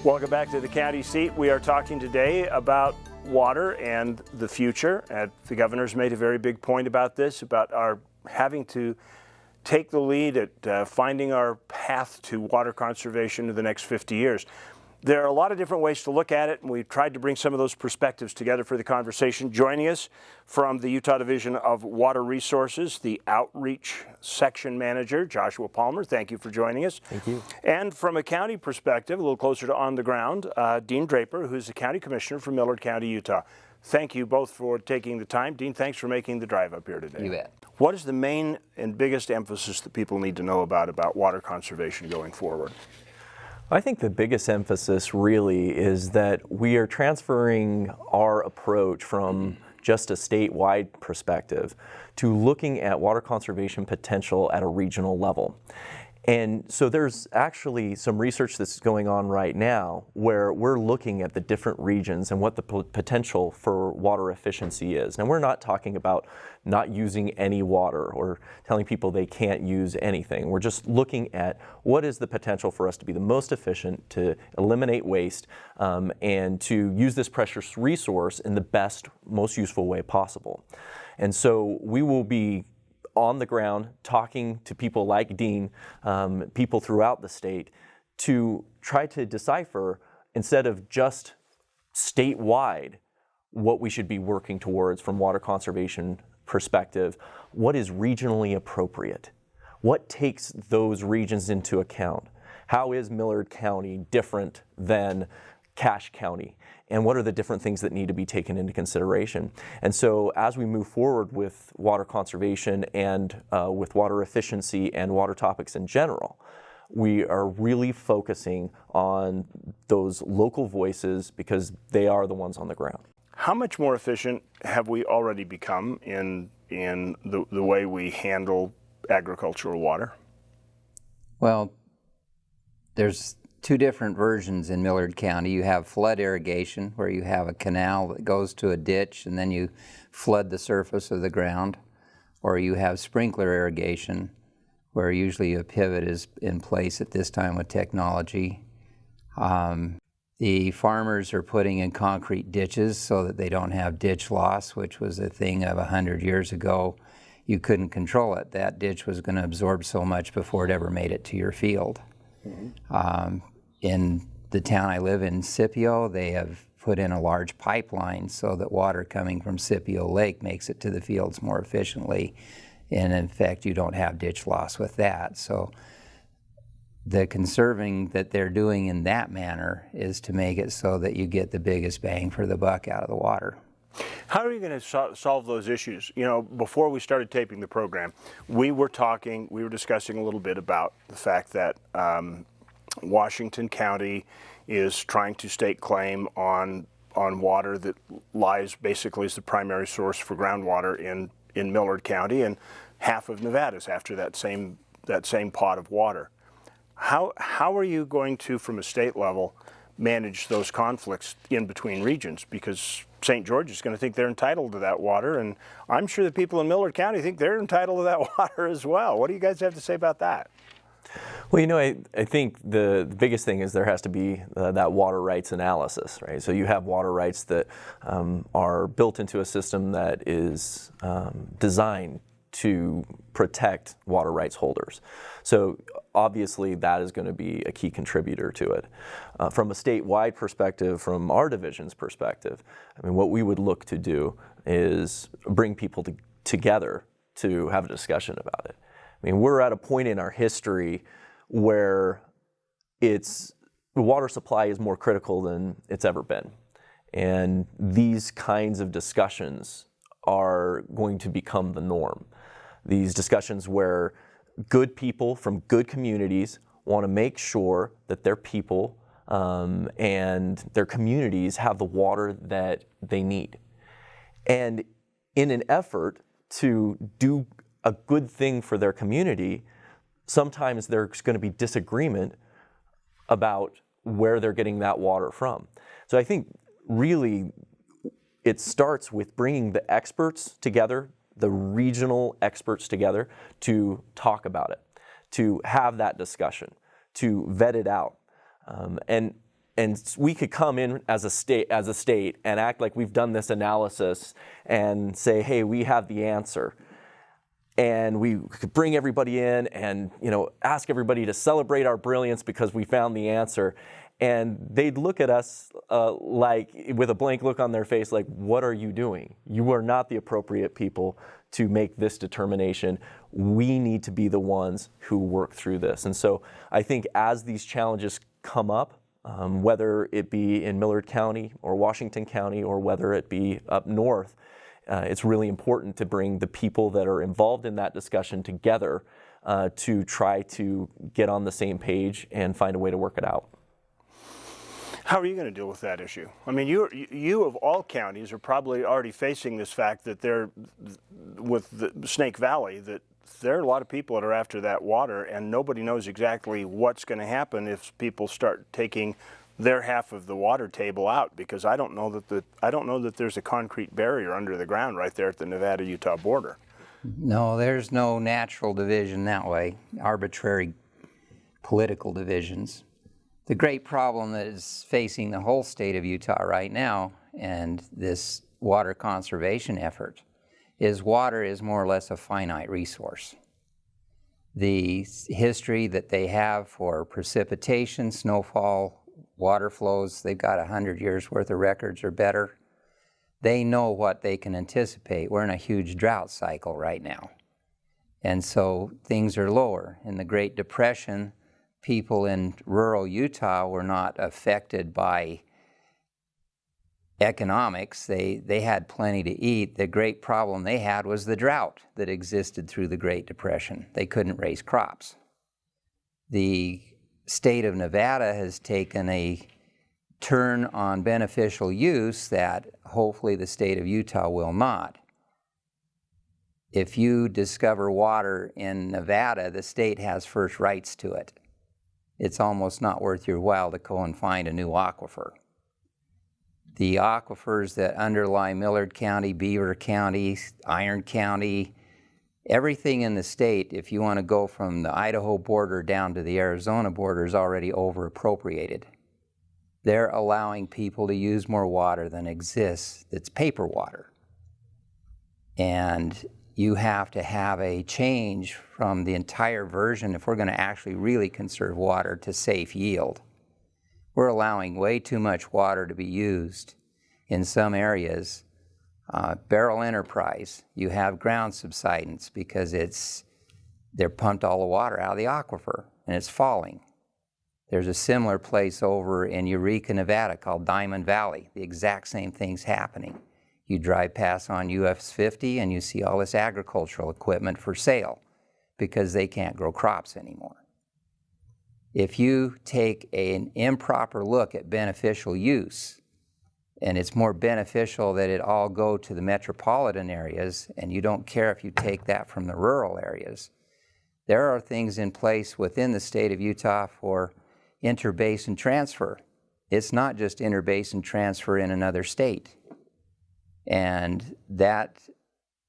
Welcome back to the county seat. We are talking today about water and the future. The governor's made a very big point about this, about our having to take the lead at finding our path to water conservation in the next 50 years. There are a lot of different ways to look at it, and we've tried to bring some of those perspectives together for the conversation. Joining us from the Utah Division of Water Resources, the Outreach Section Manager, Joshua Palmer. Thank you for joining us. Thank you. And from a county perspective, a little closer to on the ground, Dean Draper, who's the County Commissioner for Millard County, Utah. Thank you both for taking the time. Dean, thanks for making the drive up here today. You bet. What is the main and biggest emphasis that people need to know about water conservation going forward? I think the biggest emphasis really is that we are transferring our approach from just a statewide perspective to looking at water conservation potential at a regional level. And so there's actually some research that's going on right now where we're looking at the different regions and what the potential for water efficiency is. And we're not talking about not using any water or telling people they can't use anything. We're just looking at what is the potential for us to be the most efficient, to eliminate waste, and to use this precious resource in the best, most useful way possible. And so we will be on the ground talking to people like Dean, people throughout the state, to try to decipher, instead of just statewide, what we should be working towards from water conservation perspective, what is regionally appropriate? What takes those regions into account? How is Millard County different than Cache County? And what are the different things that need to be taken into consideration? And so as we move forward with water conservation and with water efficiency and water topics in general, we are really focusing on those local voices because they are the ones on the ground. How much more efficient have we already become in the way we handle agricultural water? Well, there's two different versions in Millard County. You have flood irrigation, where you have a canal that goes to a ditch and then you flood the surface of the ground, or you have sprinkler irrigation, where usually a pivot is in place at this time with technology. The farmers are putting in concrete ditches so that they don't have ditch loss, which was a thing of 100 years ago. You couldn't control it. That ditch was going to absorb so much before it ever made it to your field. Mm-hmm. In the town I live in, Scipio, they have put in a large pipeline so that water coming from Scipio Lake makes it to the fields more efficiently. And in fact, you don't have ditch loss with that. So the conserving that they're doing in that manner is to make it so that you get the biggest bang for the buck out of the water. How are you going to solve those issues? You know, before we started taping the program, we were discussing a little bit about the fact that Washington County is trying to stake claim on water that lies basically as the primary source for groundwater in Millard County, and half of Nevada's after that same pot of water. How are you going to, from a state level, manage those conflicts in between regions? Because St. George is going to think they're entitled to that water, and I'm sure the people in Millard County think they're entitled to that water as well. What do you guys have to say about that? Well, you know, I think the biggest thing is there has to be that water rights analysis, right? So you have water rights that are built into a system that is designed to protect water rights holders. So obviously that is going to be a key contributor to it. From a statewide perspective, from our division's perspective, I mean, what we would look to do is bring people together to have a discussion about it. I mean, we're at a point in our history where the water supply is more critical than it's ever been. And these kinds of discussions are going to become the norm. These discussions where good people from good communities want to make sure that their people and their communities have the water that they need. And in an effort to do a good thing for their community, sometimes there's going to be disagreement about where they're getting that water from. So I think really it starts with bringing the experts together, the regional experts together, to talk about it, to have that discussion, to vet it out. And we could come in as a state and act like we've done this analysis and say, hey, we have the answer. And we could bring everybody in and ask everybody to celebrate our brilliance because we found the answer. And they'd look at us like with a blank look on their face, like, what are you doing? You are not the appropriate people to make this determination. We need to be the ones who work through this. And so I think as these challenges come up, whether it be in Millard County or Washington County or whether it be up north, it's really important to bring the people that are involved in that discussion together to try to get on the same page and find a way to work it out. How are you going to deal with that issue? I mean, you of all counties are probably already facing this fact that with the Snake Valley, that there are a lot of people that are after that water, and nobody knows exactly what's going to happen if people start taking their half of the water table out, because I don't know that there's a concrete barrier under the ground right there at the Nevada-Utah border. No, there's no natural division that way, arbitrary political divisions. The great problem that is facing the whole state of Utah right now and this water conservation effort is water is more or less a finite resource. The history that they have for precipitation, snowfall, water flows, they've got 100 years worth of records or better. They know what they can anticipate. We're in a huge drought cycle right now. And so things are lower. In the Great Depression, people in rural Utah were not affected by economics. They had plenty to eat. The great problem they had was the drought that existed through the Great Depression. They couldn't raise crops. The state of Nevada has taken a turn on beneficial use that hopefully the state of Utah will not. If you discover water in Nevada, the state has first rights to it. It's almost not worth your while to go and find a new aquifer. The aquifers that underlie Millard County, Beaver County, Iron County, everything in the state, if you want to go from the Idaho border down to the Arizona border, is already over-appropriated. They're allowing people to use more water than exists that's paper water. And you have to have a change from the entire version if we're going to actually really conserve water to safe yield. We're allowing way too much water to be used in some areas. Barrel Enterprise, you have ground subsidence because they're pumped all the water out of the aquifer and it's falling. There's a similar place over in Eureka, Nevada called Diamond Valley. The exact same thing's happening. You drive past on US 50 and you see all this agricultural equipment for sale because they can't grow crops anymore. If you take an improper look at beneficial use, and it's more beneficial that it all go to the metropolitan areas, and you don't care if you take that from the rural areas, there are things in place within the state of Utah for interbasin transfer. It's not just interbasin transfer in another state. And that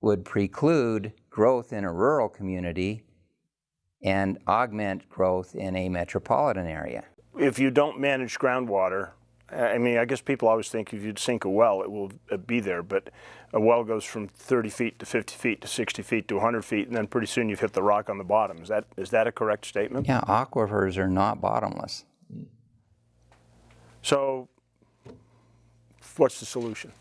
would preclude growth in a rural community and augment growth in a metropolitan area. If you don't manage groundwater, I mean, I guess people always think if you sink a well, it will be there, but a well goes from 30 feet to 50 feet to 60 feet to 100 feet, and then pretty soon you've hit the rock on the bottom. Is that a correct statement? Yeah, aquifers are not bottomless. So what's the solution?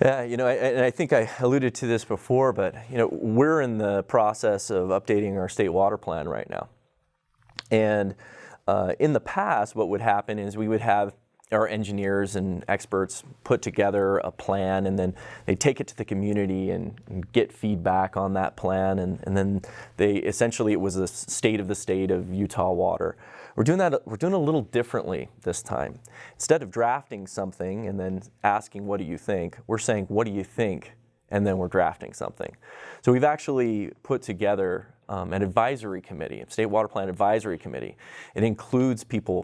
Yeah, and I think I alluded to this before, but we're in the process of updating our state water plan right now. And in the past, what would happen is we would have our engineers and experts put together a plan, and then they take it to the community and get feedback on that plan, and then it was the state of Utah water. We're doing a little differently this time. Instead of drafting something and then asking, what do you think? We're saying, what do you think? And then we're drafting something. So we've actually put together an advisory committee, a state water plan advisory committee. It includes people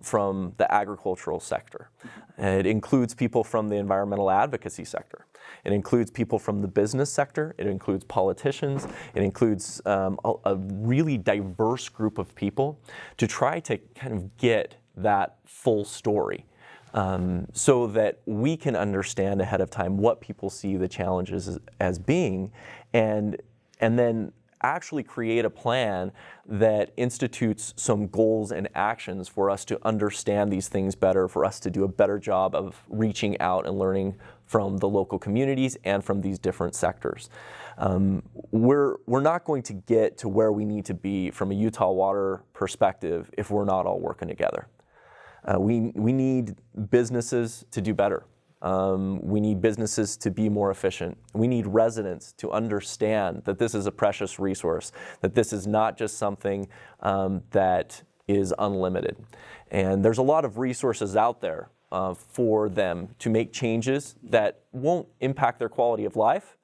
from the agricultural sector. It includes people from the environmental advocacy sector. It includes people from the business sector. It includes politicians. It includes a really diverse group of people to try to kind of get that full story, so that we can understand ahead of time what people see the challenges as being, and then actually create a plan that institutes some goals and actions for us to understand these things better, for us to do a better job of reaching out and learning from the local communities and from these different sectors. We're not going to get to where we need to be from a Utah water perspective if we're not all working together. We need businesses to do better. We need businesses to be more efficient. We need residents to understand that this is a precious resource, that this is not just something that is unlimited. And there's a lot of resources out there for them to make changes that won't impact their quality of life,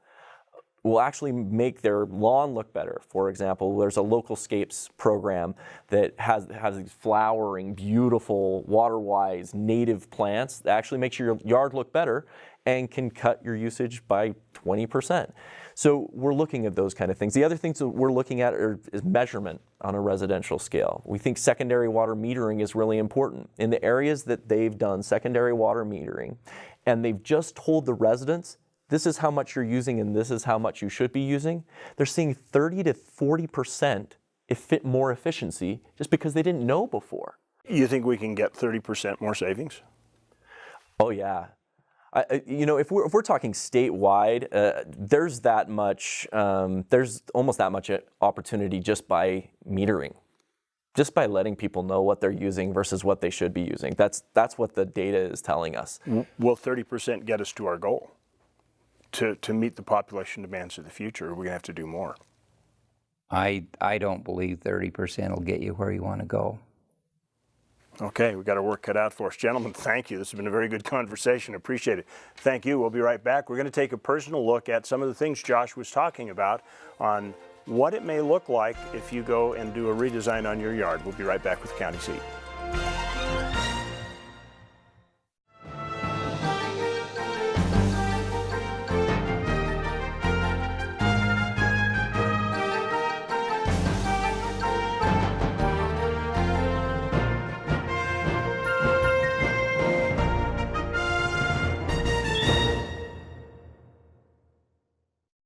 will actually make their lawn look better. For example, there's a Localscapes program that has these flowering, beautiful, water-wise, native plants that actually makes your yard look better and can cut your usage by 20%. So we're looking at those kind of things. The other things that we're looking at is measurement on a residential scale. We think secondary water metering is really important. In the areas that they've done secondary water metering, and they've just told the residents, this is how much you're using and this is how much you should be using, they're seeing 30 to 40% more efficiency just because they didn't know before. You think we can get 30% more savings? Oh yeah. If we're talking statewide, there's that much, there's almost that much opportunity just by metering, just by letting people know what they're using versus what they should be using. That's what the data is telling us. Will 30% get us to our goal? To meet the population demands of the future, we're going to have to do more. I don't believe 30% will get you where you want to go. Okay, we've got our work cut out for us. Gentlemen, thank you. This has been a very good conversation. Appreciate it. Thank you. We'll be right back. We're going to take a personal look at some of the things Josh was talking about on what it may look like if you go and do a redesign on your yard. We'll be right back with County Seat.